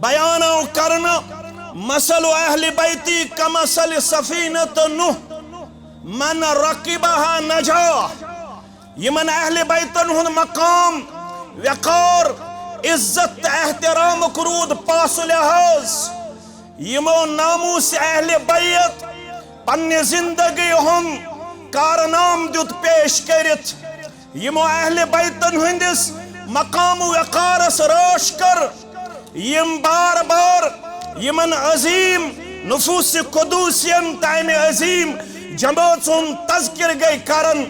بیانو کرنا مثل اہل بیتی کمثل سفینۃ نوح من رکبها نجا. یمن اہل بیتن ہند مقام وقار عزت احترام کرود پاس لحاظ. یمو ناموس اہل بیت پنہ زندگی ہم کارنام دیت پیش کرت. یمو اہل بیتن ہندس مقام وقارس روش کر. یم بار بار یمن عظیم نفوس قدوسین تامہ عظیم جماعت تذکر گئی کرن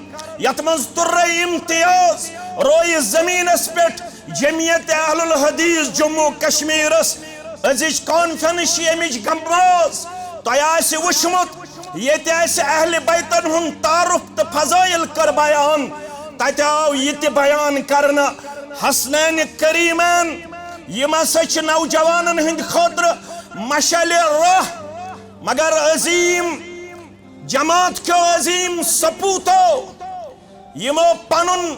یت من ترے امتیاز روئی زمینس پہ جمعیت اہل الحدیث جموں کشمیرس ازچ کانفرنس امچ گماز تہ وچمت یہ اہل بیتن ہند تعارف تو فضائل کر بیان. تتہ آو یہ بیان کرنا حسنین کریمین یم ہسا نوجوانن ہند خاطر مشعل راہ. مگر عظیم جماعت کے عظیم سپوتو یمو پنن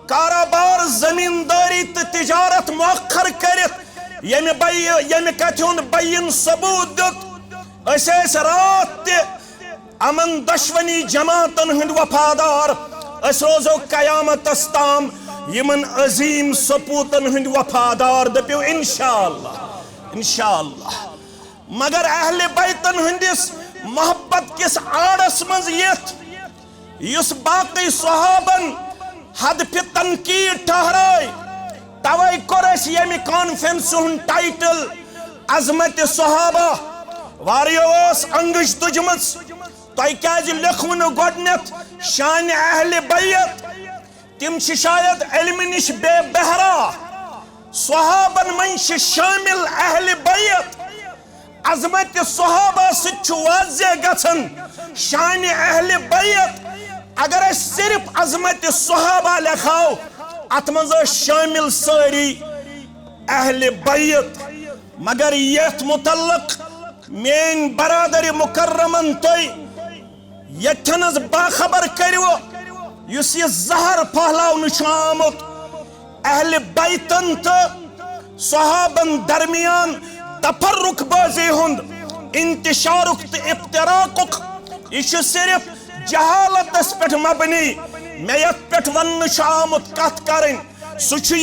کاروبار زمینداری تو تجارت مؤخر کرت یمہ کتھ ہند بین ثبوت دت اس رات تہ امن دشونی جماعتن ہند وفادار. اس روزو قیامتس تام یمن عظیم سپوتن ہند وفادار. دپیو انشاءاللہ انشاءاللہ. مگر اہل بیتن ہندس محبت کس آڑس مز یت یس باقی صحابن حدف تنقید ٹھہرائے. توے کور اس یمہ کانفرنس ہند ٹائٹل عظمت صحابہ. واریو اس انگش تجمت تہ کیاز لکھو گۄڈنیتھ شان اہل بیت. تم شاید علم نش بے بہرا. صحابن من شامل اہل بیت. عظمت صحابہ ست واضح گژھان شان اہل بیت. اگر اس صرف عظمت صحابہ لکھاو ات مز شامل ساری اہل بیت. مگر یت متعلق مین برادر مکرمن تھی یتھنز باخبر کرو یس یہ زہر پھہلاؤن آمت اہل بیتن تو صحابن درمیان تفرق بازی ہند انتشارک تو افتراقک. یہ صرف جہالتس پہ مبنی. میں یت پہ ون آمت کت کریں سہ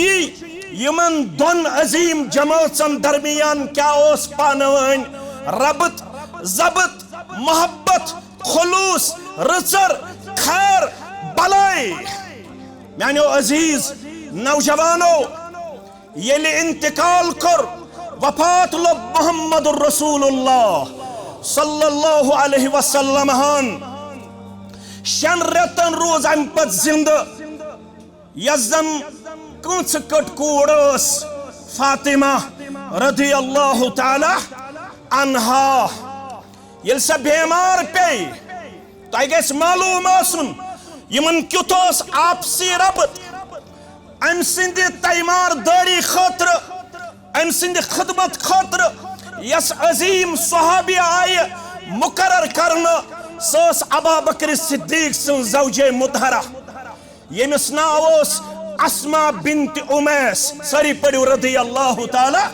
یمن دون عظیم جماعتن درمیان کیا اس پانوان ربط ضبط محبت خلوص رچر خیر بلائی. میانو عزیز نوجوانو یل انتقال کر وفات لب محمد الرسول اللہ صلی اللہ علیہ وسلم ہن شن رتن روز ام پت زندہ. یزن کنچ کٹ کوڑس فاطمہ رضی اللہ تعالی عنہا. یل سا بیمار پی تہ گژھِ معلوم آسن یمن کیُتھ اوس آپسی ربط. ام سند تیمار داری خاطر ام سند خدمت خاطر یس عظیم صحابی آئی مقرر کرنا سوس ابا بکر صدیق سن زوجہ مطہرہ یمس ناو اوس اسما بنت امیس. سری پڑھو رضی اللہ تعالی.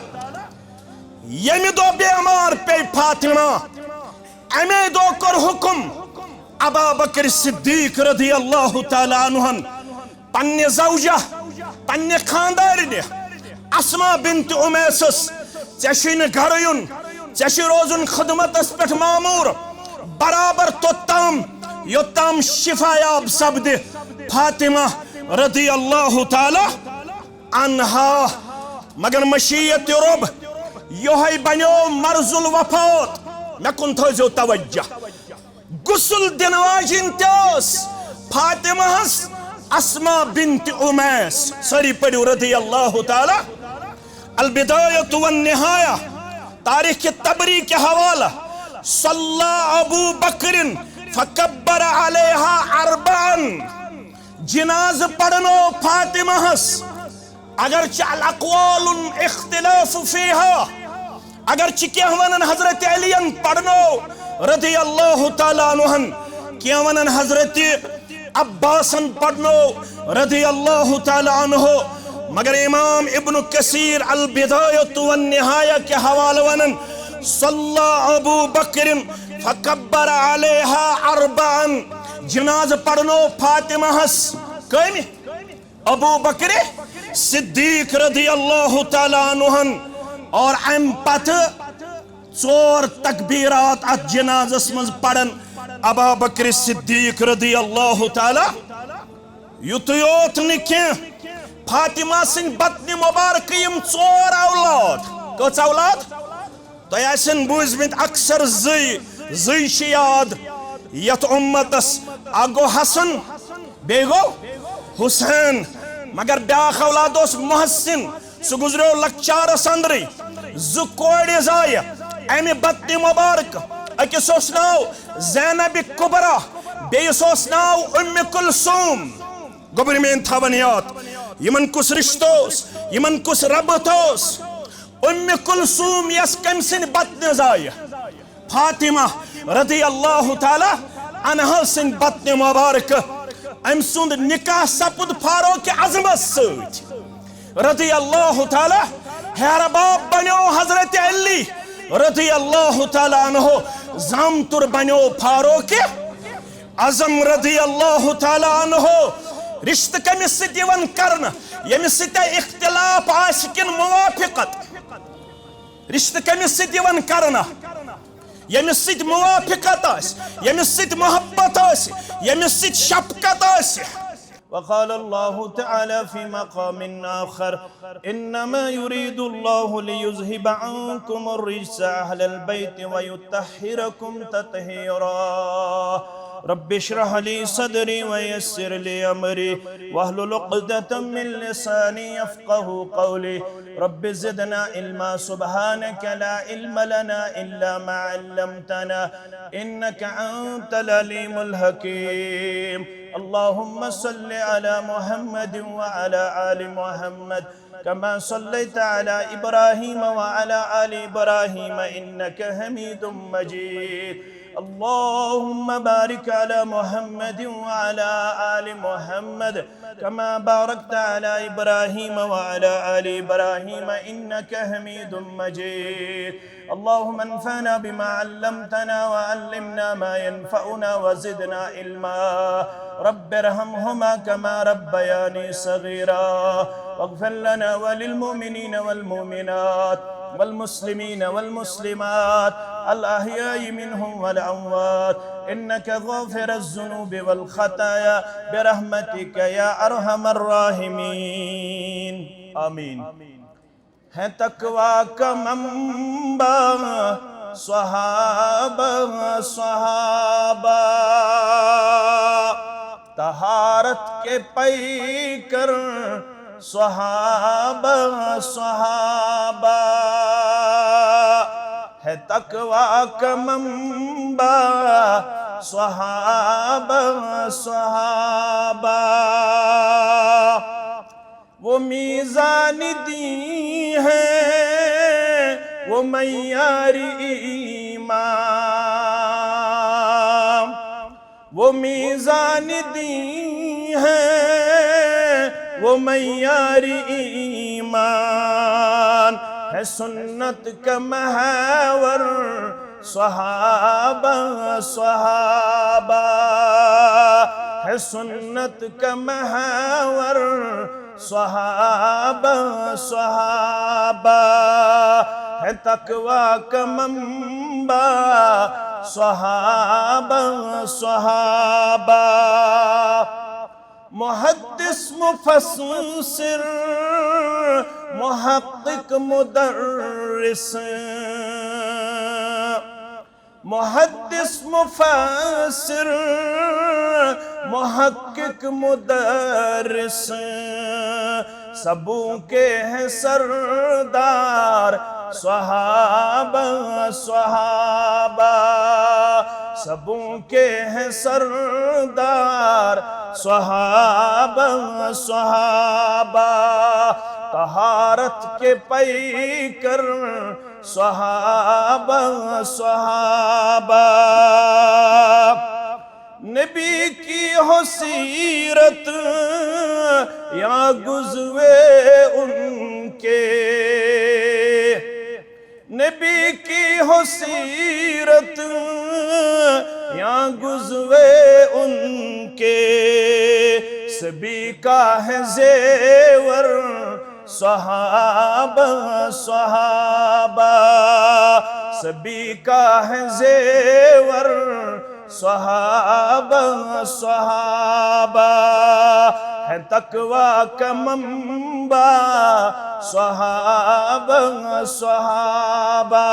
یمی دو بیمار پی فاطمہ امی دو کر حکم ابا بکر صدیق رضی اللہ تعالی عنہ پنہ زوجہ پنہ خاندارنہ اسما بنت امیسس ژے گھر یون ژے روزن خدمتس پہ معمور برابر توتام یوتام شفا یاب سپد فاطمہ رضی اللہ تعالی عنہا. مگر مشیت رب یہ بنو مرض الوفات. مے کن تھو توجہ غسل دن واجن تس فاطمہ اسما بنت امیس. سری پڑھو رضی اللہ تعالی. البدایۃ والنہایہ تاریخ طبری کے حوالہ صلی ابو بکر فکبر علیہا اربعن. جناز پڑھنو فاطمہ اگرچہ الاقوال اختلاف فیہا اگرچہ کیا ونن حضرت علی پڑھنو رضی اللہ تعالیٰ عنہ کیا ونن حضرت عباسن پڑھنو رضی اللہ تعالیٰ عنہ. مگر امام ابن کثیر البدایۃ والنہایہ کے حوالہ ونن صلی ابو بکر فکبر علیہا اربعا جناز پڑھنو فاطمہ ہس کمی ابو بکر صدیق رضی اللہ تعالیٰ عنہن اور ام پتھ ژور تکبیرات ات جنازس مز پڑھن ابو بکر صدیق رضی اللہ تعالیٰ یوت نکھیں فاطمہ سن بطن مبارک یم ژور اولاد کچھ اولاد تو ایسن بوزمت اکثر زی یاد یت امتس اگو حسن بیگو حسین مگر بیاخ اولاد اس محسن سو گزریو لکچارس اندری زو کوڑی زائے امی بطن مبارک اکس اس ناو زینب کبرا بیس اس ناو ام کلثوم گبر میں تھاونیات یمن کس رشتوس یمن کس ربطوس ام کلثوم یس کم سن بطن زائے فاطمہ رضی اللہ تعالی عنہ سن بطن مبارک ام سند نکاح سپد فاروق اعظم سۭتۍ رضی اللہ تعالی ہیرباب بنیو حضرت علی رضی اللہ تعالی عنہ زامتر بنیو فاروق اعظم رضی اللہ تعالی عنہ رشتہ کمس سۭتۍ یوان کرنہ ییٚمِس سۭتۍ اختلاف آسہِ کِنہٕ موافقت رشتہ کمس سۭتۍ یوان کرنہ ییٚمِس سۭتۍ موافقت آسہِ ییٚمِس سۭتۍ محبت آسہِ ییٚمِس سۭتۍ شفقت آسہِ وقال الله تعالى في مقام آخر إنما يريد الله ليذهب عنكم الرجس أهل البيت ويطهركم تطهيرا رب اشرح لي صدري ويسر لي أمري واحلل عقدة من لساني يفقهوا قولي رب زدنا علما سبحانك لا علم لنا إلا ما علمتنا إنك أنت العليم الحكيم اللهم صل على محمد وعلى آل محمد كما صليت على إبراهيم وعلى آل إبراهيم إنك حميد مجيد اللهم بارك على محمد وعلى آل محمد كما باركت على إبراهيم وعلى آل إبراهيم إنك حميد مجيد اللهم انفعنا بما علمتنا وعلمنا ما ينفعنا وزدنا علما رب ارحمهما كما ربياني صغيرا واغفر لنا وللمؤمنين والمؤمنات والمسلمين والمسلمات الأحياء منهم والأموات إنك غافر الذنوب والخطايا برحمتك يا أرحم الراحمين آمين ہے تقوی کا منبع صحابہ طہارت کے پیکر صحابہ ہے تقوی کا منبع صحابہ وہ میزان دین ہے وہ معیار ایمان وہ میزان دین ہے وہ معیار ایمان ہے سنت کا محور صحابہ ہے سنت کا محور صحابہ ہے تقوی کا منبع صحابہ محدث مفسر محقق مدرس محدث مفسر محقق مدرس سبوں کے ہیں سردار صحابہ سبوں کے ہیں سردار صحابہ طہارت کے پیکر صحابہ نبی کی ہو سیرت یا گزوے ان کے، نبی کی ہو سیرت یا گزوے ان کے، سبھی کا ہے زیور صحابہ صحابہ، سبھی کا ہے زیور صحابہ صحابہ، ہے تقویٰ کا منبع صحابہ صحابہ،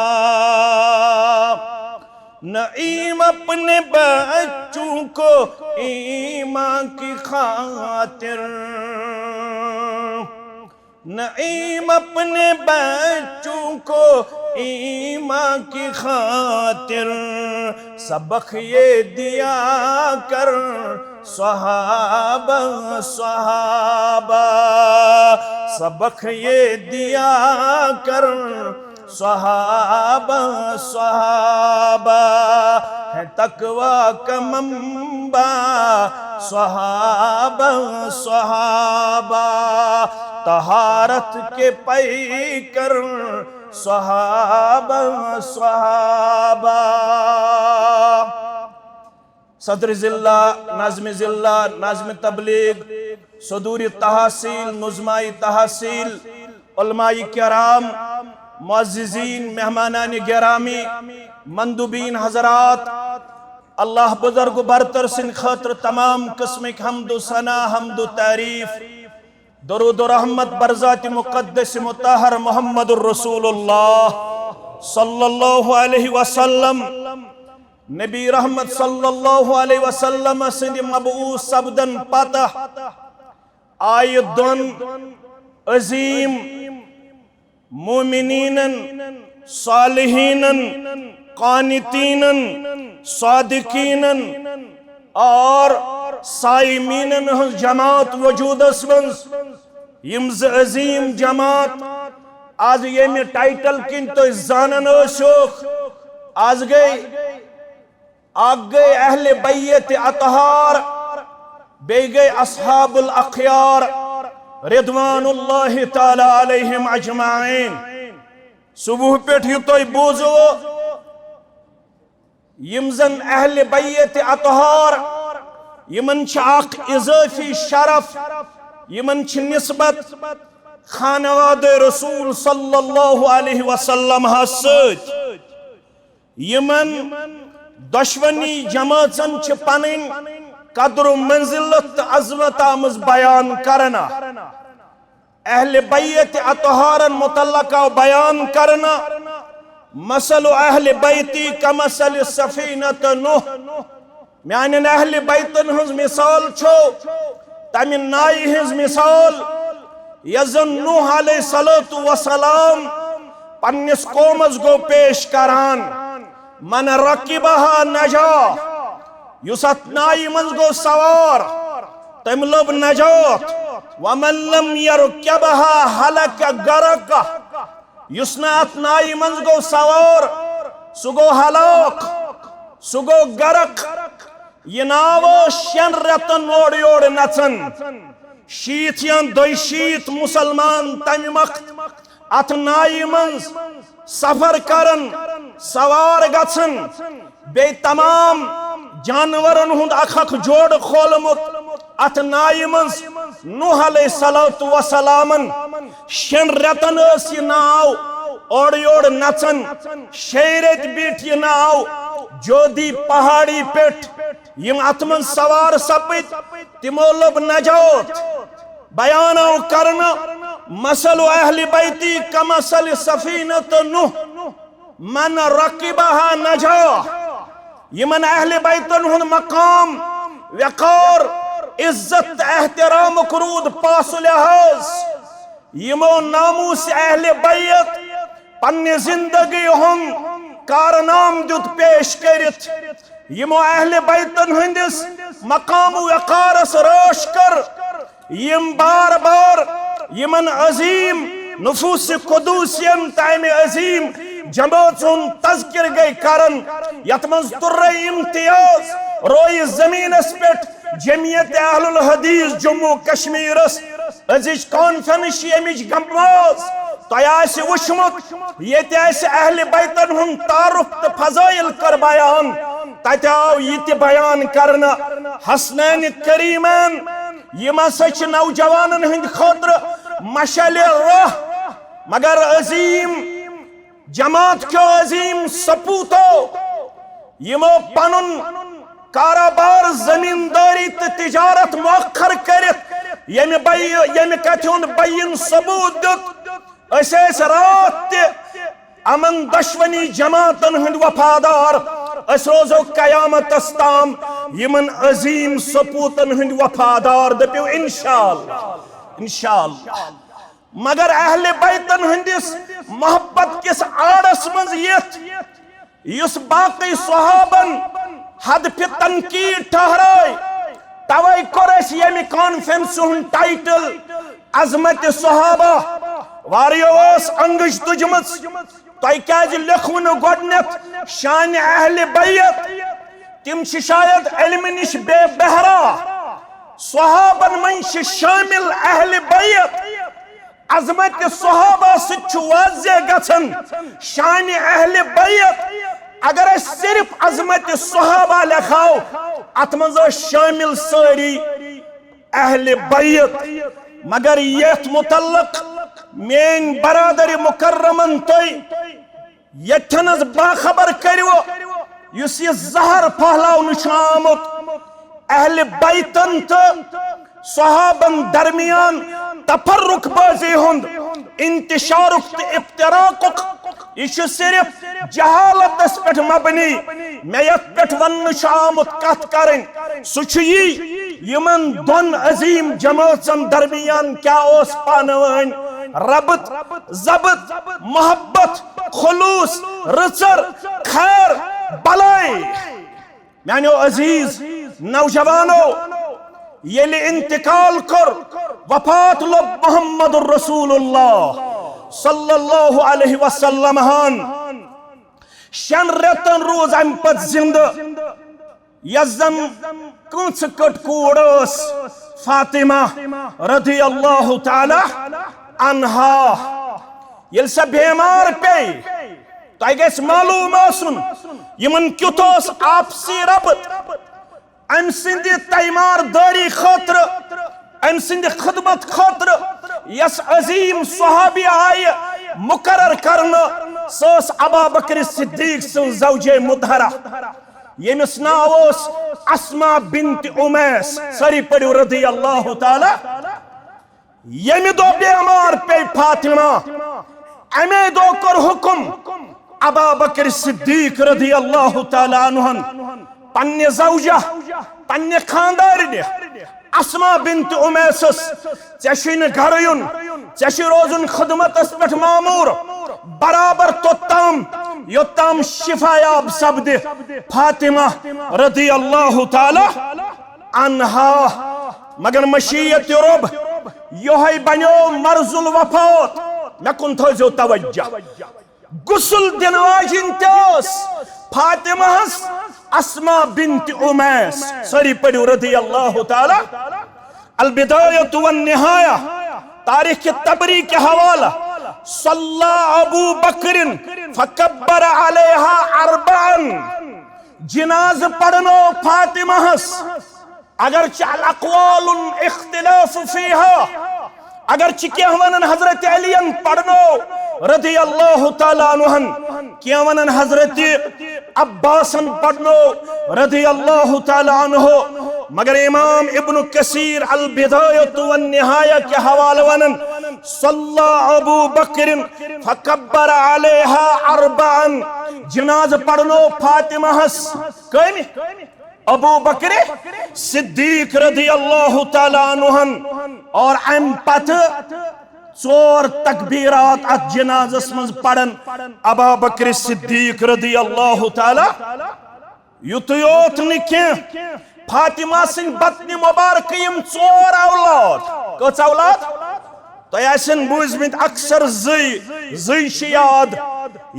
نعیم اپنے بچوں کو ایمان کی خاطر، نعیم اپنے بچوں کو ایمان کی خاطر، سبق یہ دیا کر صحابہ صحابہ، سبق یہ دیا کر صحابہ صحابہ، ہے تقویٰ کا منبع صحابہ صحابہ، طہارت کے پیکر صحابہ صحابہ، صدر ضلع، ناظم ضلع، ناظم تبلیغ، صدور تحصیل، نظمائی تحصیل، علماء کرام، معززین، مہمانان گرامی، مندوبین حضرات، اللہ بزرگ برتر سن خاطر تمام قسم حمد و ثنا، حمد و تعریف، درود و رحمت برذات مقدس مطہر محمد الرسول اللہ صلی اللہ علیہ وسلم، نبی رحمت صلی اللہ علیہ وسلم سند مبعوث سبدن پتہ آئی دون عظیم مومنین، صالحین، قانتین، صادقین اور صائمین جماعت وجود اسمنز، یمز عظیم جماعت آج یہ میں ٹائٹل کن تو زانن شوخ آج گئے اہل بیت اطہار، بے گئے اصحاب الاخیار رضوان اللہ تعالی علیہم اجمعین، صبح پیٹھ تو بوزو یمزن اہل بیت اطہار، یمن چھ اضافی شرف، یمن چھ نسبت خانواد رسول صلی اللہ علیہ وسلم ست، یمن دشونی جماعتن چھ پنن قدر و منزلت عظمت آمز بیان کرنا، اہل بیت اطہارن متعلقہ بیان کرنا، مثل اہل بیتی کمثل سفینۃ نوح، میانن اہل بیتن ہنز مثال چھو تمن نائی ہنز مثال یزن نوح علیہ السلام پنس قومز گو پیش کران، من رکبہا نجا، یس ات نائی منز گو سوار تم لب نجات، ومن لم یرکبہا حلق غرق، یس نا ات نائی منز گو سوار سو گو ہلاک، سو گو غرق، یہ ناو شن رتن اوڑ یوڑ نچن، شیت یا دوی شیت مسلمان تم وقت ات نائی منز سفر کرن، سوار گچن، بے تمام جانورن ہند اخ جوڑ کھولمت ات نائی منز، نوح علیہ السلام شن رتن اس یہ ناو اوڑ یوڑ نچن، شیرت بیٹ یہ ناو جودی پہاڑی پیٹ، یم اتمن سوار سپت تمو لب نجات، بیانو کرنا مثل اہل بیتی کمثل سفینۃ نوح من رکبہا نجا، یمن اہل بیتن ہن مقام وقار عزت احترام کرود پاس لحاظ، یمو ناموس اہل بیت پنی زندگی ہن کارنام دیت پیش کرت، یمو اہل بیتن ہندس مقام وقارس روش کر، یم بار بار یمن عظیم نفوس قدوسین تائم عظیم جماعتن تذکر گئی کرن، یتمنز در امتیاز روی زمین اس پیٹ جمعیت اہل الحدیث جموں کشمیرس ازچ کانفرنس یمچ گماز تہ وچمت یہ اہل بیتن ہن تعارف تو فضائل کر بیان تتہ آو یہ بیان کرنا حسنین کریمین یم ہسا نوجوانن ہند خاطر مشعل راہ مگر عظیم جماعت کے عظیم سپوتو یمو پنن کاروبار زمینداری تو تجارت مؤخر کرت یمہ کتھ ہند بین ثبوت دت اس رات امن دشونی جماعتن ہند وفادار اس روزو قیامت استام یمن عظیم سپوتن ہند وفادار دپیو انشاءاللہ مگر اہل بیتن ہندس محبت کس آڑس من یس باقی صحابن حدف تنقید ٹھہرائے توے کور اس یمہ کانفرنس ہند ٹائٹل عظمت صحابہ واریو اس انگش تجمت تہ کیاز لکھو نہ گۄڈنیتھ شان اہل بیت تم شاید علم نش بے بہرا صحابن من شامل اہل بیت عظمت صحابہ ست واضح گژھان شان اہل بیت اگر صرف عظمت صحابہ لکھاو ات من شامل ساری اہل بیت مگر یت متعلق مین برادر مکرمن تھی یتنز باخبر کرو اس یہ زہر پھہلاؤن آمت اہل بیتن تو صحابن درمیان تفرق بازی ہند انتشار افتراق یہ صرف جہالت اس پہ مبنی میں یت پہ ون آمت کت کریں سچی یمن دون عظیم جماعتن درمیان کیا اس پانوان ربط ضبط محبت خلوص رچر خیر بلائی میانو عزیز نوجوانو یل انتقال کر وفات لب محمد الرسول اللہ صلی اللہ علیہ وسلم ہان شن رتن روز ام پت زندہ یزن کنس کٹ کوڑس فاطمہ رضی اللہ تعالی عنہا یل سا بیمار پی تہ گژھِ معلوم آسن یمن کیُتھ اوس آپسی ربط ام سند تیمار داری خاطر ام سند خدمت خاطر یس عظیم صحابی آئی مقرر کرنا سوس ابا بکر صدیق سن زوجہ مدہرہ یمس ناو اوس اسما بنت امیس سری پڑھو رضی اللہ تعالی یمی دو بیمار پی فاطمہ امی دو کر حکم ابا بکر صدیق رضی اللہ تعالی عنہن پنہ زوجہ پنہ خاندارنہ اسما بنت امیسس ژےٚ گھر یُن ژےٚ روزن خدمتس پہ معمور برابر توتام یوتام شفایاب سپدِ فاطمہ رضی اللہ تعالی عنہا مگر مشیت رب یہ بنیو مرض الوفات مے کن تھٲیزیو توجہ غسل دن واجن تس فاطمہ اسما بنت امیس سری پڑھو رضی اللہ تعالی البدایۃ والنہایہ تاریخ طبری کے حوالہ صلی ابو بکر فکبر علیہا اربعن جناز پڑھنو فاطمہ اگرچہ الاقوال اختلاف فیہا اگرچہ کیا ونن حضرت علی پڑھنو رضی اللہ تعالی عنہن کیا ونن حضرت عباسن پڑھنو رضی اللہ تعالی عنہ مگر امام ابن کثیر البدایۃ والنہایہ کے حوالہ ونن صلی ابو بکر فکبر علیہا اربعن جناز پڑھنو فاطمہ کمی ابو بکر صدیق رضی اللہ تعالی عنہن اور ام پتہ ژور تکبیرات ات جنازس من پڑھن ابا بکر صدیق رضی اللہ تعالی یت یوت نہ فاطمہ سن بطن مبارک یم ژور اولاد کچھ اولاد تہ آسن بوزمت اکثر زی یاد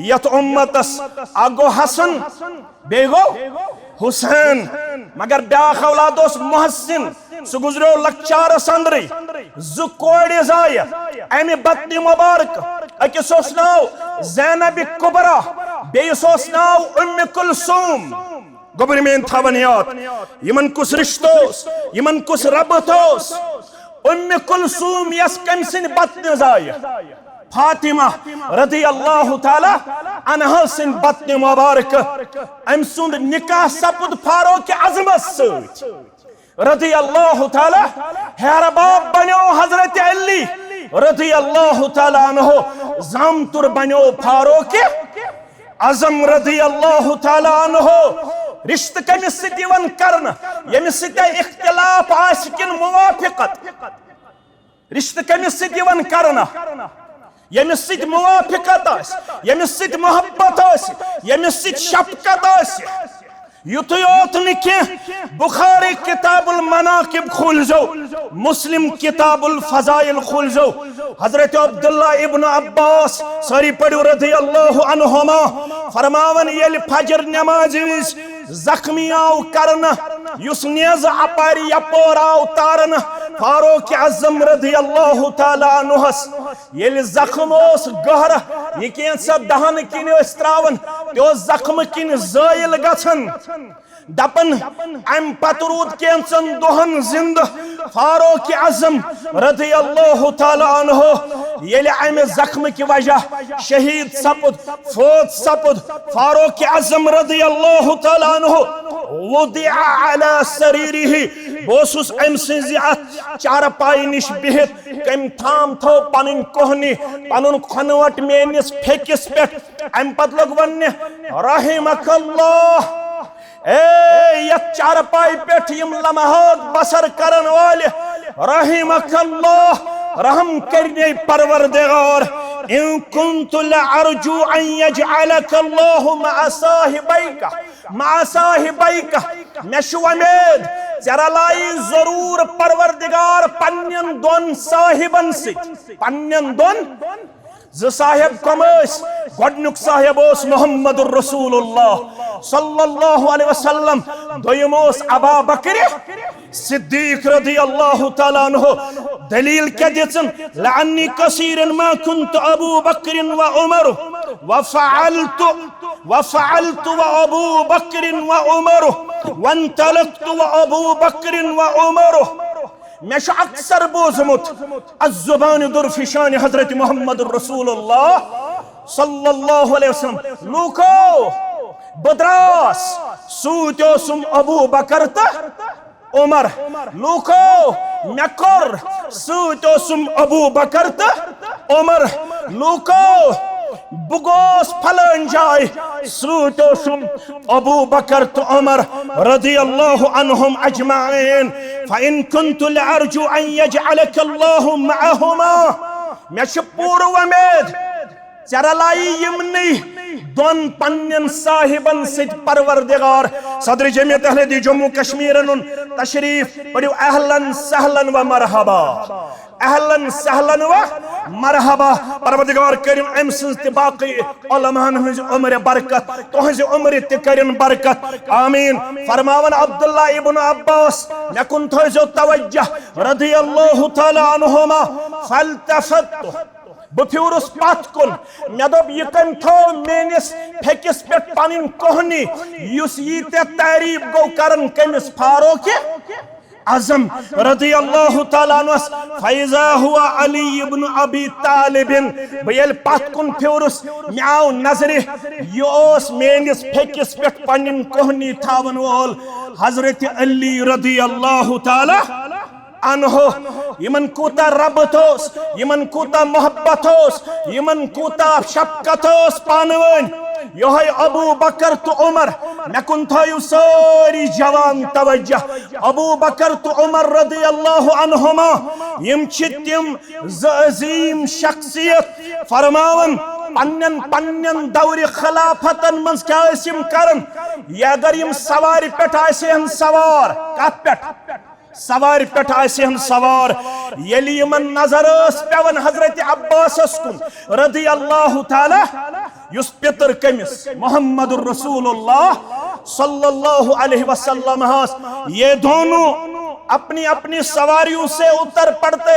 یت امتس اگو حسن بے گو حسین مگر بیاخ اولاد اس محسن سہ گزریو لکچارس اندری زٕ کورِ زایہ امہ بطنِ مبارک اکس اوس ناو زینب کبرا بیس اوس ناو ام کلثوم گوبر مین تھاون یاد یمن کس رشتہ اوس یمن کس ربط اوس ام کلثوم یس کم سن بطن زایہ فاطمہ رضی اللہ تعالی عنہا سن بطن مبارک ام سند نکاح سپد فاروق اعظمس سۭتۍ رضی اللہ تعالی ہیر باب بنیو حضرت علی رضی اللہ تعالی عنہ زامتر بنیو فاروق اعظم رضی اللہ تعالی عنہ رشتہ کمس سۭتۍ یوان کرنہ ییٚمِس سۭتۍ اختلاف آسہِ کِنہٕ موافقت رشتہ کمس سۭتۍ یوان کرنہ ییٚمِس سۭتۍ موافقت آسہِ ییٚمِس سۭتۍ محبت آسہِ ییٚمِس سۭتۍ شفقت آسہِ یُتُے یوت نہٕ کینٛہہ بخاری کتاب المناقب کھوٗلزیو مسلم کتاب الفضائل کھوٗلزیو حضرت عبداللہ ابن عباس ساری پڑھو رضی اللہ عنہما فرماون ییٚلہِ فجر نمازِ وِزِ زخمی آو کرنہ یس نیز اپاری یپور آو تارنہ فاروق اعظم رضی اللہ تعالی عنہس ییٚلہِ زخم اوس گہرہ یہ کینٛژھا دہن کِنۍ ٲسۍ تراون تہِ اوس زخم کِنۍ زٲیِل گژھان دپن ام پتہٕ روٗد کینٛژن دۄہن زندٕ فاروق اعظم رضی اللہ تعالی عنہ ییٚلہِ امہِ زخمہٕ کہِ وجہ شہید سپد فوت سپد فاروق اعظم رضی اللہ تعالی عنہ وضع علی سریرہ بہٕ اوسُس أمۍ سٕنٛزِ اتھ چارپایہِ نِش بِہِتھ کٔمۍ تھام تھٲو پنٕنۍ کوہنی پنُن کھۄنوٹ میٲنِس پھیٚکِس پٮ۪ٹھ امہِ پتہٕ لوٚگ وننہِ رحمک اللہ اے یتھ چارپائی پٮ۪ٹھ یم لمحات بسر کرن والہِ رحمک اللہ رحم کرنے پروردگار ان كنت لارجو ان يجعلك الله مع صاحبيك مے چھُ وۄمید ژےٚ رلایی ضروٗر پروردگار پننٮ۪ن دۄن صاحبن سۭتۍ پننٮ۪ن دۄن زٕ صاحب کم ٲسۍ گۄڈنیُک صاحب اوس محمد الرسول اللہ صلی اللہ علیہ وسلم دوٚیِم اوس ابا بکر صدیق رضی اللہ تعالی عنہ دلیل کیا دِژٕن لعنی کثیرا ما كنت ابو بکر وعمر وفعلت وابو بکر وعمر وانطلقت وابو بکر وعمر میں چھُ اکثر بوزمُت الزبان درفشان حضرت محمد الرسول اللہ صلی اللہ علیہ وسلم لوکو بدراس سۭتۍ اوسُم ابو بکر تہٕ عمر لوکو مے کوٚر سۭتۍ اوسُم ابو بکر تہٕ عمر لوکو بہٕ گوس پھلٲنۍ جاے سۭتۍ اوسُم ابو بکر تہٕ عمر رضی اللہ عنہم اجمعین فإن كنت لأرجو أن يجعلك الله معهما مے چھِ پوٗرٕ وۄمید ژےٚ رلایی یِمنٕے دۄن پننٮ۪ن صاحبن سۭتۍ پروردگار صدر جمعیت اہلِ جموں کشمیر انُن تشریف پڑھو اہلن سہلن و مرحبا اہلن سہلن و مرحبا پروردگار کرن ام سنز تہ باقی علماءن ہنز عمر برکت تہنز عمر تہ کرن برکت آمین فرماون عبداللہ ابن عباس مے کن تھٲیزیو توجہ رضی اللہ تعالی عنہما فالتفت بہ پھیورس پتھ کن مے دوٚپ یہ کٔمۍ تھٲو میٲنِس پھیٚکِس پٮ۪ٹھ پنٕنۍ کوہنی یُس ییٖتیاہ تعریٖف گوٚو کرن کٔمِس فاروق اعظم رضی اللہ تعالیٰ عنہس فیضا ہوا علی ابن ابی طالب بہ ییٚلہِ پتھ کُن پھیورس مے آو نظرِ یہ اوس میٲنِس پھیٚکِس پٮ۪ٹھ پنٕنۍ کوہنی تھاون وول حضرت علی رضی اللہ تعالیٰ عنہ یمن کوتا ربط اوس یمن کوتا محبت اوس یمن کوتا شفقت اوس پانوٲنۍ یہوے ابو بکر تو عمر مے کن تھٲیِو سٲری جوان توجہ ابو بکر تو عمر رضی اللہ عنہما یم چھِ تِم زٕ عظیٖم شخصیت فرماون پنن دور خلافتن منٛز کیٛاہ ٲسۍ یم کران یہ اگر یم سوارِ پٮ۪ٹھ آسہن سوار کتھ پٮ۪ٹھ سوارِ پٮ۪ٹھ آسہن سوار ییٚلہِ یمن نظر ٲس پیوان حضرت عباسس کُن رضی اللہ تعالیٰ یُس پِتر کٔمِس محمد الرسول اللہ صلی اللہ علیہ وسلم یہ دونوں اپنی اپنی سواریوں سے اتر پڑتے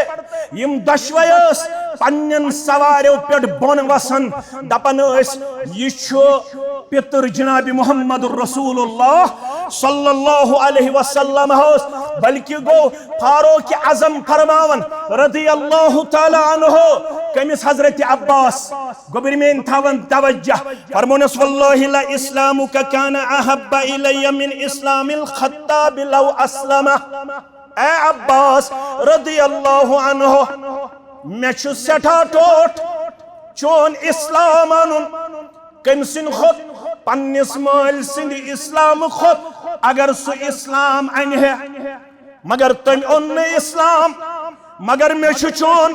یم دشویس پنن سواریوں پیٹ بون وسن دپن یہ پتر جناب محمد رسول اللہ صلی اللہ علیہ وسلم بلکہ گو فاروق اعظم فرماون رضی اللہ تعالی عنہ کمس حضرت عباس گوبر میں تھاون توجہ فرمونس واللہ لا اسلامک کان احب الی من اسلام الخطاب لو اسلم اے عباس رضی اللہ عنہ میں چھو سٹھا ٹوٹ چون اسلام انن کمسن خود پنس مال سند اسلام خود اگر سو اسلام ان ہے مگر تم ان اسلام مگر میں چھو چون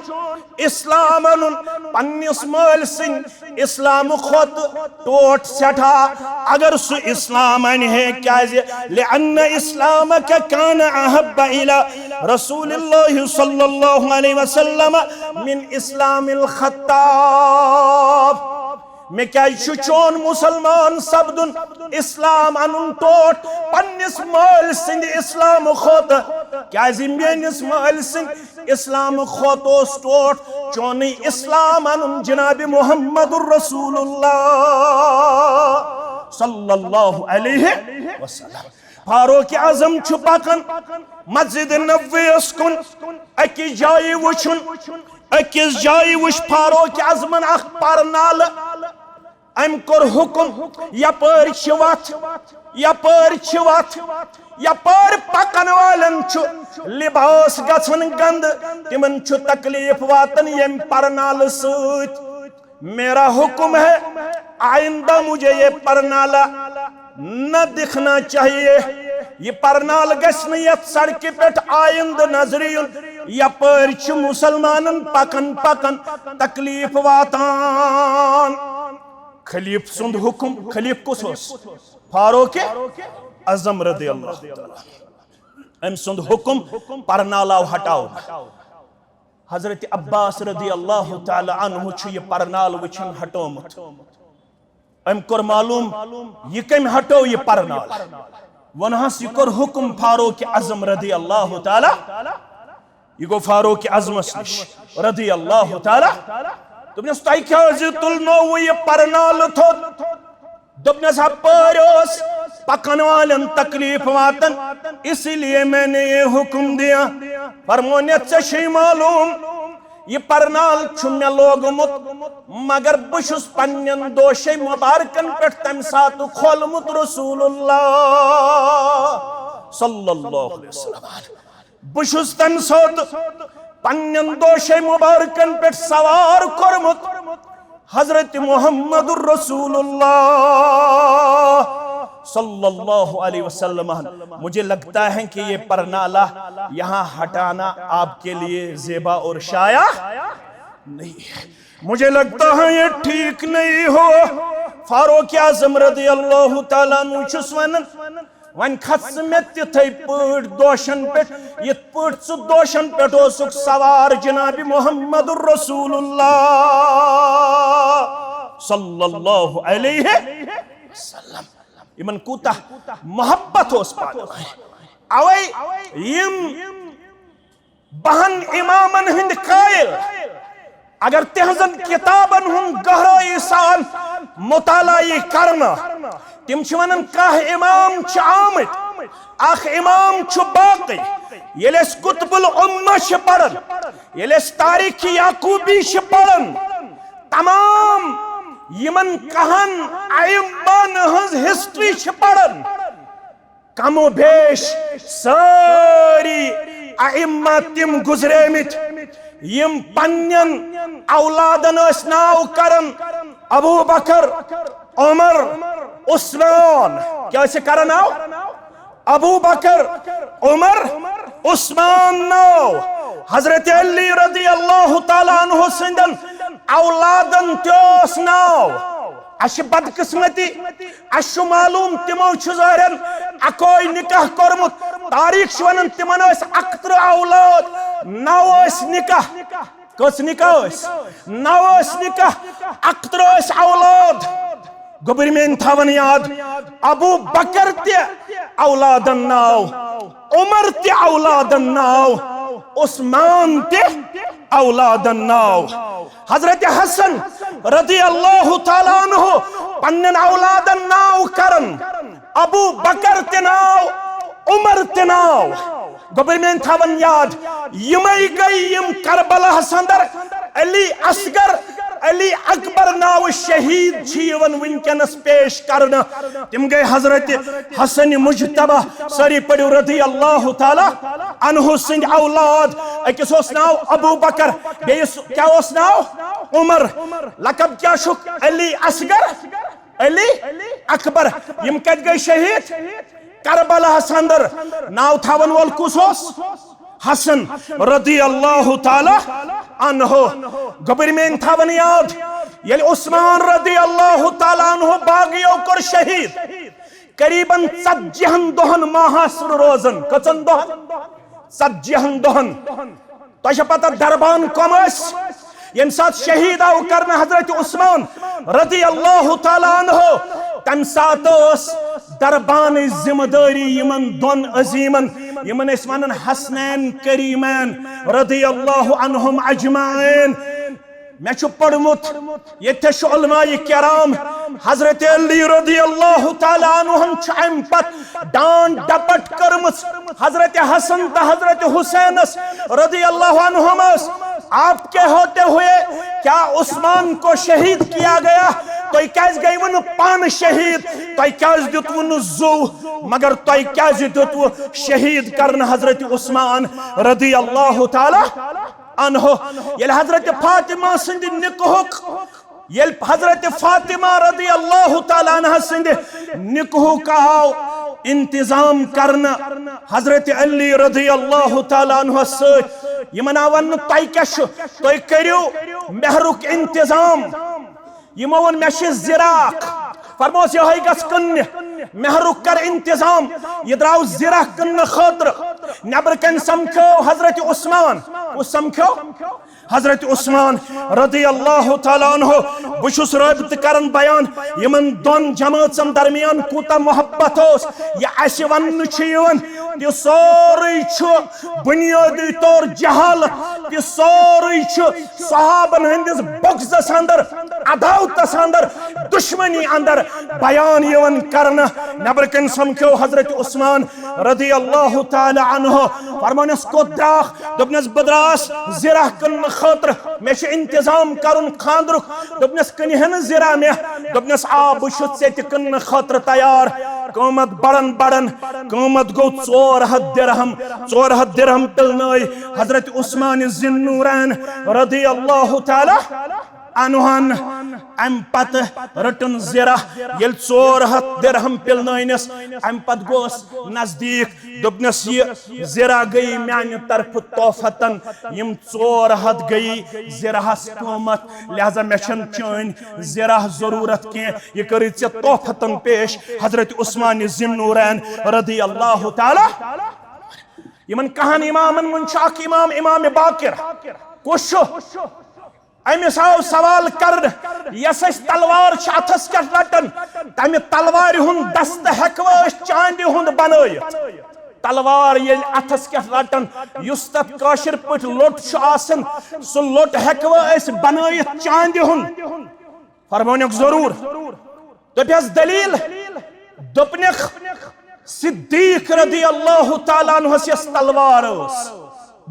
اسلام انن پنس مال سند اسلام خود ٹوٹ سٹھا اگر سو اسلام ان ہے کیازِ لأن اسلامک کان احب الى رسول اللہ صلی اللہ علیہ وسلم من اسلام الخطاب میں کیا چون مسلمان سبدن اسلام انن ٹوٹ پنس مال سند اسلام خود کیا میانس مال سند اسلام خود اس ٹوٹ چون اسلام انن جناب محمد رسول اللہ صلی اللہ علیہ وسلم فاروق اعظم چھپاکن مسجد نبوی اسکن اکس جائی وچھن اکس جائی وچھ فاروق اعظمن اخ پرنال ام کور حکم یپر چوت یپر چوت یپر پکن والن چھ لباس گژھن گند تمن چھ تکلیف واتن یم پرنال سۭتۍ میرا حکم ہے آئندہ مجھے یہ پرنالہ نہ دکھنا چاہیے یہ پرنال گژھن یتھ سڑکہِ پٮ۪ٹھ آئند نظرین یپر چھ مسلمانن پکن پکن تکلیف واتان خلیف سند حکم خلیف کس ہوس فاروق اعظم رضی اللہ تعالی ام سند حکم پرنالاو ہٹاو حضرت عباس رضی اللہ تعالی عنہ چھ یہ پرنال وچھن ہٹومت ام کور معلوم یہ کم ہٹو یہ پرنال ونہس یہ کور حکم فاروق اعظم رضی اللہ تعالی یہ گو فاروق اعظم نش رضی اللہ تعالی دبنس تائی کیا تلنو یہ پرنال تھوت دبنس پروس پکن والن تکلیف واتن اس لیے میں نے یہ حکم دیا فرمونیت سے شی معلوم یہ پرنال چھمیں لوگمت مگر بشس پنین دوشی مبارکن پیٹ تم ساتھ کھولمت رسول اللہ صلی اللہ علیہ وسلم بشس تم ساتھ پنین دوشی مبارکن پیٹ سوار کرمت حضرت محمد الرسول اللہ صلی اللہ علیہ وسلم مجھے لگتا ہے کہ یہ پرنالہ یہاں ہٹانا آپ کے لیے زیبا اور شایع نہیں ہے مجھے لگتا ہے یہ ٹھیک نہیں ہو فاروق اعظم رضی اللہ تعالیٰ عنہ چھس ونن وان کھس میں تتھے پٹ دوشن پٹ یت پٹ سو دوشن پٹ اوسک سوار جناب محمد الرسول اللہ صلی اللہ علیہ وسلم یمن کوتا محبت اوس پاک اوے یم بہن امامن ہند قائل اگر تہذن کتابن ہن گہرائی سان مطالعہ کرنا تم چھوانن کاہ امام چھ آمد اخ امام چھ باقی یلیس کتب الامہ چھ پڑھن یلیس تاریخ یعقوبی چھ پڑھن تمام یمن کہن ائمن ہنز ہسٹری چھ پڑھن کم و بیش ساری ائمہ تم گزرے مت یم پنین اولادن اس ناو کرن ابو بکر عمر عثمان کیا اسے کرن آو ابو بکر عمر عثمان ناو حضرت علی رضی اللہ تعالیٰ عنہ سندن اولادن تیوس ناو اش بدقسمتی اش معلوم تمو چھ اکوئی نکاح کرمت تاریخ شونن تمن اس اکتر اولاد نو اس نکاح کس نکاح اس نو اس نکاح اکتر اس اولاد گوبر میں تھاون یاد ابو بکر تے اولادن ناو عمر تے اولادن ناو عثمان تے اولادن ناو حضرت حسن رضی اللہ تعالیٰ عنہ پنن اولادن ناو کرن ابو بکر تے ناو عمر تے ناو گوبر میں تھاون یاد یمائی گئی یم کربلا سندر علی اصغر علی اکبر ناو شہید چھیون ونکنس پیش کرنا تم گئے حضرت حسن مجتبہ سری پڑیو رضی اللہ تعالی عنہ سند اولاد اکس اس ناو ابو بکر بیس کیا اس ناو عمر لقب کیا شک علی اصغر علی اکبر یم کت گئے شہید کربلا سندر ناو تھاون وول کس حسن رضی اللہ تعالی عنہ گوبر میں تھاون یاد یل عثمان رضی اللہ تعالی عنہ باغیو کر شہید قریباً 40 دہن محاصر روزن کچن دہن 40 دہن تو پتہ دربان کم اس یم سات شہید آو کرنا حضرت عثمان رضی اللہ تعالی عنہ تم سات اس دربان ذمہ داری یمن دون عظیمن یمن اس ونن حسنین کریمین رضی اللہ عنہم اجمعین میں چھو پڑھمت یہ تھے علماء کرام حضرت علی رضی اللہ تعالیٰ عنہم چھائم پت ڈان ڈپٹ کرمس حضرت حسن تا حضرت حسین رضی اللہ عنہم آپ کے ہوتے ہوئے کیا عثمان کو شہید کیا گیا تو کیس گئی ون پان شہید تو کیس دیت ون زو مگر تو کیس دیت وہ شہید کرن حضرت عثمان رضی اللہ تعالیٰ عنہ یل حضرت فاطمہ سند نکہک یل حضرت فاطمہ رضی اللہ تعالیٰ عنہ سند نکہک آو انتظام کرنا حضرت علی رضی اللہ تعالیٰ عنہ سید یمن آون تائی کش تو کریو مہرک انتظام یمون میش زراق فرموس یہ ہوئی گس کن مہرک کر انتظام یہ دراؤ زراق کن خطر نبر کن سمکھو حضرت عثمان وہ سمکھو حضرت عثمان رضی اللہ تعالیٰ عنہ بشس رابط کرن بیان یمن دون جماعتن درمیان کوتا محبت ہوس یہ ایسی ون چھیون یہ سوری چھو بنیادی طور جہال یہ سوری چھو صحابن ہندس بغض اندر عداوت اندر دشمنی اندر بیان یون کرنا نبر کن سمکھو حضرت عثمان رضی اللہ تعالیٰ عنہ فرمانس کو دراخ دبنس بدراس زرہ کن خاطر میں انتظام کرن خاندرک دبنس کنہن زرہ میں دبنس آب شد سے تکن خاطر تیار قومت بڑن بڑن قومت گو 400 درہم پلنائی حضرت عثمان ذوالنورین رضی اللہ تعالی عنہن ام پت رٹن زرہ یل 400 درہم پلنائنس ام پت گوس نزدیک دبنس یہ زرہ گئی میان طرف توفتن یم 400 گئی زرہ قومت لہذا میشن چین زرہ ضرورت کے یہ کری چی توفتن پیش حضرت عثمان ذوالنورین رضی اللہ تعالی یمن کہان امامن منشاک امام باقر کوشو امس آو سوال کر یس تلوار اتھس کٹ رٹن تمہ تلوار ہند دست ہیکوا چاندی ہند بنائت تلوار یل اتھس کٹ رٹن یس تت کاشر پٹ لوٹ آسن سہ لوٹ ہیکوا بنائت چاندی ہند فرمونک ضرور دپیس دلیل دپنک صدیق رضی اللہ تعالیٰ عنہ یس تلوار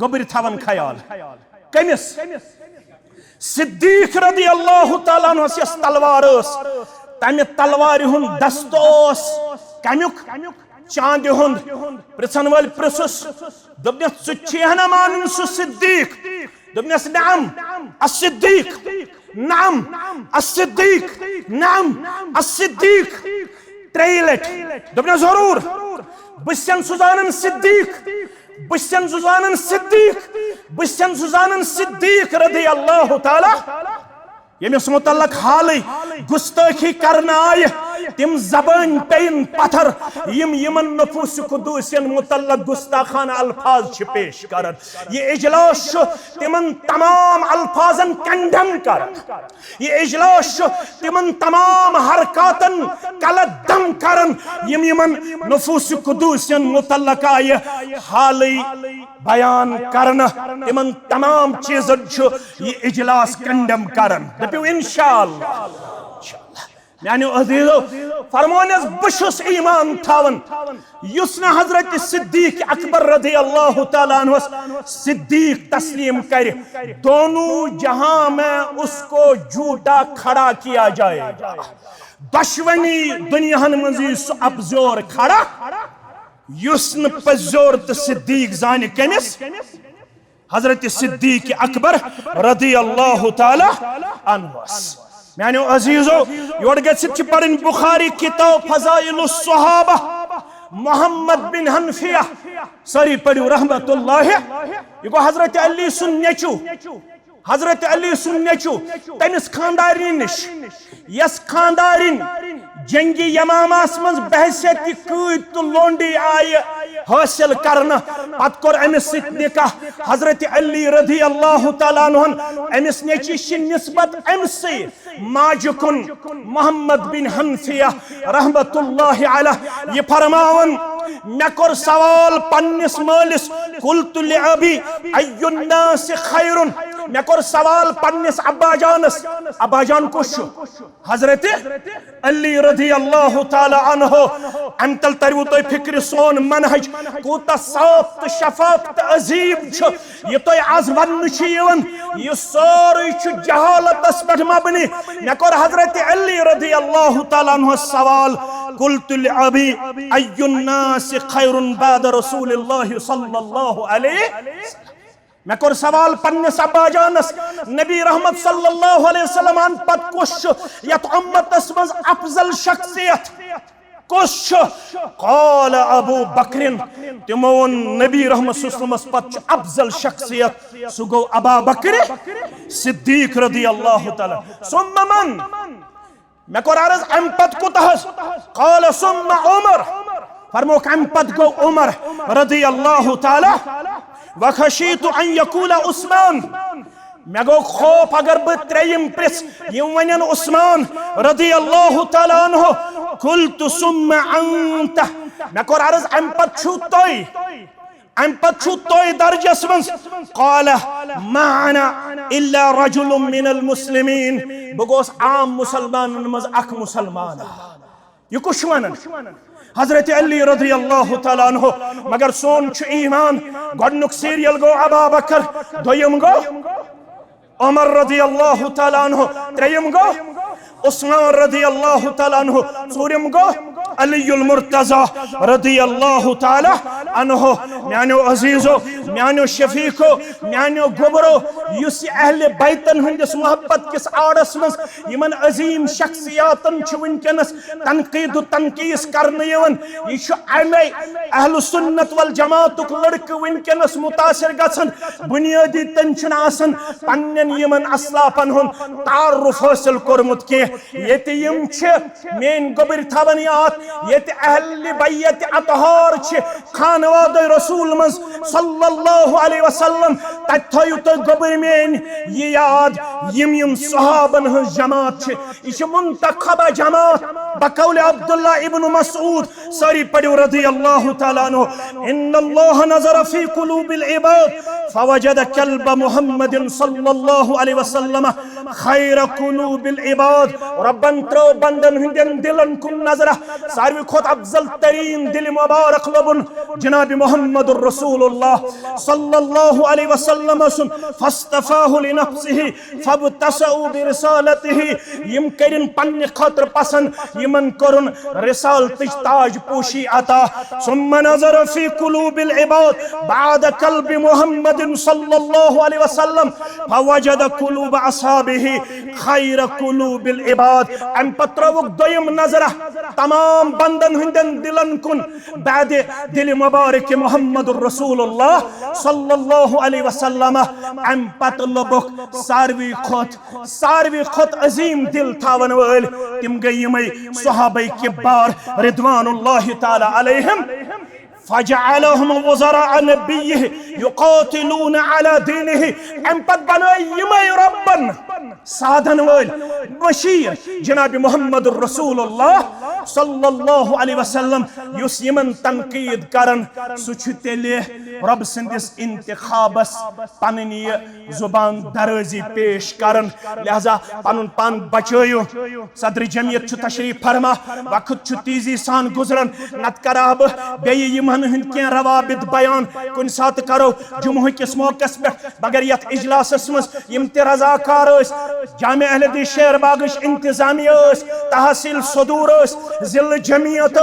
گوبر تھون خیال کمس صدیق رضی اللہ تعالیٰ عنہ یس تلوار تمہ تلوار ہند دست کمیک چاندی ہند پرژھن ول پرژھس دپنس ژھنا مانن سہ صدیق دپنس نعم الصدیق نعم الصدیق نعم الصدیق ترٛیٚیہِ لٹہِ دپنس ضرور بسن سزانن صدیق بسن سزانن صدیق بسن سزانن صدیق رضی اللہ تعالی یمس متعلق حالی گستاخی کرنا آئی تم زبان پین پتھر یمن نفوس قدوسین متعلق گستاخانہ الفاظ پیش کرن. یہ اجلاس تمن تمام الفاظن کنڈم کرن. یہ اجلاس تمن تمام حرکاتن کلدم کرن یمن نفوس قدوسین متعلق آئی حالی بیان کرنا. تمن تمام چیزن یہ اجلاس کنڈم کرن. دپیو انشاءاللہ میانو عزیزو فرمونیس بشس ایمان تھاون یسنا حضرت صدیق اکبر رضی اللہ تعالیٰ عنہ صدیق تسلیم کرے دونوں جہاں میں اس کو جھوٹا کھڑا کیا جائے گا. دشونی دنیا منزی سو ابزور کھڑا یسن پزور تو صدیق زانی کمس حضرت صدیق اکبر رضی اللہ تعالیٰ عنہ. میانو عزیزو یور گژھِتھ چھ پڑھن بخاری کتاب فضائل الصحابہ محمد بن حنفیہ ساری پڑھو رحمت اللہ. یہ گو حضرت علی سن نیچو حضرت علی سن نیچو تمس خاندارین نش یس خاندارین جنگی یماماس مز بحثیت قید تو لونڈی آئی حاصل کرنا. پت کور امس ست نکاح حضرت علی رضی اللہ تعالیٰ عنہ امس نیچی نسبت امسی ماجکن محمد بن حنفیہ رحمت اللہ علیہ یہ فرماون میں کور سوال پنس مالس قلت لعبی ای الناس خیرن. میں کور سوال پنس ابا جانس ابا جان کش حضرت علی رضی اللہ تعالی عنہ. ام تل تریو تو فکر سون منہج کوتا صاف تو شفاف تو عظیم چھ. یہ تو آز ون چھ یہ سوری چھ جہالت اس پہ مبنی. میں کور حضرت علی رضی اللہ تعالی عنہ سوال قلت لعبی ای الناس خیر بعد رسول اللہ صلی اللہ علیہ وسلم. میں کور سوال پنس ابا جانس نبی رحمت صلی اللہ علیہ وسلم ان پت کش یت امت اسمز افضل شخصیت کش قال ابو بکر تمون نبی رحمت صلی اللہ علیہ وسلم پت افضل شخصیت سگو ابا بکر صدیق رضی اللہ تعالی. ثم من میں کور عرض ام پت کتہس قال ثم عمر فرموک ام پت گو عمر رضی اللہ تعالی. وخشیت ان یقول عثمان میں گو خوف اگر بتریم پرس یہ ونین عثمان رضی اللہ تعالیٰ عنہ. قلت ثم انت میں کور عرض ام پت چھو توئی درجس منز. قال ما انا الا رجل من المسلمین بگوس عام مسلمان مز اک مسلمان. یہ کچھ ونن حضرت علی رضی اللہ تعالیٰ عنہ. مگر سون چھ ایمان گوڑنک سیریل گو ابا بکر دویم گو عمر رضی اللہ تعالیٰ عنہ تریم گو عثمان رضی اللہ تعالیٰ عنہ ژوٗرِم گو علی المرتضی رضی اللہ تعالیٰ عنہ. میانو عزیزو میانو شفیقو میانو گبرو یس اہل بیتن ہندس محبت کس آڑس مز یمن عظیم شخصیاتن چھ ونکنس تنقید و تنقیس کرنے یون. یہ امی اہل سنت والجماعتک لڑکہ ونکنس متاثر گژھن بنیادی تن چھن آسن پنن یمن اسلافن ہن تعارف حاصل کورمت کی. یہ یم چھ مین گبر تھاون یاد یہ اہل بیت اطہار چھ خانواد رسول مز صلی اللہ علیہ وسلم. تت تھیو تو گبر مین یہ یاد یم صحابن ہن جماعت چھ. یہ منتخب جماعت بقول عبداللہ ابن مسعود ساری پڑھو رضی اللہ تعالیٰ عنہ. ان اللہ نظر فی قلوب العباد فوجد قلب محمد صلی اللہ علیہ وسلم خیر قلوب العباد. ربن ترو بندن ہندن دلن کن نظرہ ساروی خود افضل ترین دل مبارک لبن جناب محمد الرسول اللہ صلی اللہ علیہ وسلم سن فاستفاہ لنفسه فابتسعوا برسالته. یم کرن پنہ خاطر پسند یمن کرن رسالتچ تاج تاج پوشی عطا ثم نظر فی قلوب العباد بعد قلب محمد صلی اللہ علیہ وسلم فوجد قلوب اصحابہ خیر قلوب العباد ام پتروک دویم نظرہ تمام بندن ہندن دلن کن بعد دل مبارک محمد الرسول اللہ صلی اللہ علیہ وسلم ام پت لبک ساروی خط عظیم دل تھاون ول تم گئی یمے صحابہ کبار رضوان اللہ تعالی علیہم فجعلهم وزراء نبيه يقاتلون على دينه ام پت بنائی یمے ربن سادن ول بشیر جناب محمد الرسول اللہ صلی اللہ علیہ وسلم یس یمن تنقید کرن سچ تیلے رب سندس انتخابس پننی زبان درازی پیش کرن لہذا پنن پان بچائیو صدر جمعیت چھ تشریف فرما وقت چھ تیزی سان گزرن نت کرا بہ بیہ یمن ہند کین روابط بیان کن سات کرو جمعہ کس موقع پہ مگر یت اجلاس مز یم تہ رضاکار جامع اہل حدیث شہر باغش انتظامیہ تحصیل صدور ضلع جمعیت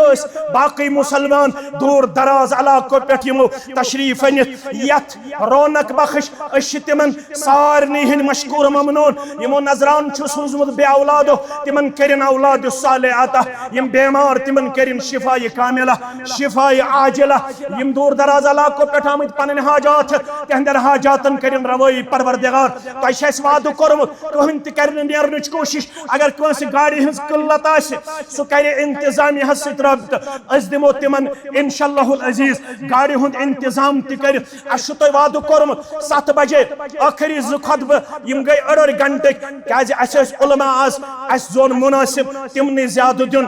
باقی مسلمان دور دراز علاقوں پہ یمو تشریف انت یت رونق بخش اش تمن سارنی ہند مشکور ممنون یمو نظران چھ سوزمت بے اولادو تمن کرن اولاد صالح عطا یم بیمار تمن کرن شفاء کاملہ شفاء عاجلہ یم دور دراز علاقوں پہ آمت پنن حاجات تہندر حاجاتن کرن روئی پروردگار تہ اس وعدہ کورمت کہن تہ کرن نیرنچ کوشش اگر کانس گاڑی ہنز قلت آس سہ کرِ انتظامیہ ست رابطہ اس دمو تمن انشاءاللہ العزیز گاڑی ہند انتظام تہ کر اس تہ وعدہ کورمت 7 بجے آخری ز خطبہ یم گئی 8 گھنٹے کیاز اس علماء آز اس زون مناسب تمنی زیادہ دن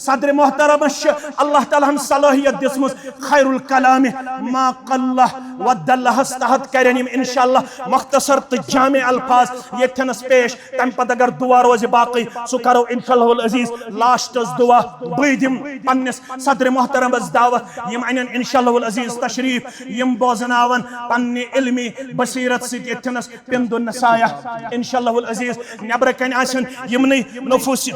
صدر محترم اللہ تعالیٰ ہن صلاحیت دسمز خیر الکلام ما قلہ ودلہ تحت کرن یم انشاءاللہ مختصر تو جامع الفاظ یتھنس پیش تم پتہ اگر دعا روز باقی سو کرو انشاءاللہ العزیز لاسٹس دعا بم پنس صدر محترم دعوت یم ان انشاءاللہ العزیز تشریف یم بوزناون پنہ علمی بصیرت ست یتھنس پند النسایہ انشاءاللہ العزیز نبر کن آسن یمنی نفوس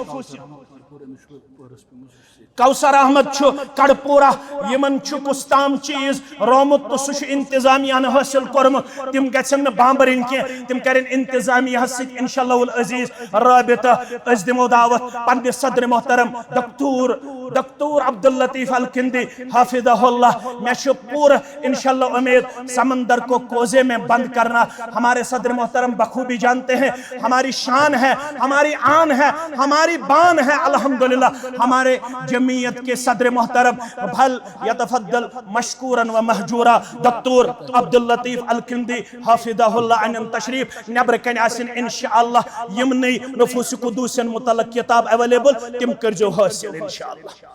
کوثر احمد چھو کڑپورہ یمن چھو کستام چیز رومت تو سوش انتظامیہ حاصل کورمت تم گژھن بامبرین کی تم کرن انتظامیہ ست انشاءاللہ العزیز رابطہ اس دمو دعوت پنہ صدر محترم دکتور عبداللطیف الکندی حافظہ اللہ میں چھو پورا انشاءاللہ امید سمندر کو کوزے میں بند کرنا ہمارے صدر محترم بخوبی جانتے ہیں ہماری شان ہے ہماری آن ہے ہماری بان ہے الحمدللہ ہمارے جمعیت کے صدر محترم بھل یتفضل مشکورا و محجورا دکتور عبداللطیف الکندی حافظہ اللہ عنہ تشریف نبر کن آسن انشاءاللہ یمنی نفوس قدوس متعلق کتاب اویلیبل تم کرجو حاصل انشاءاللہ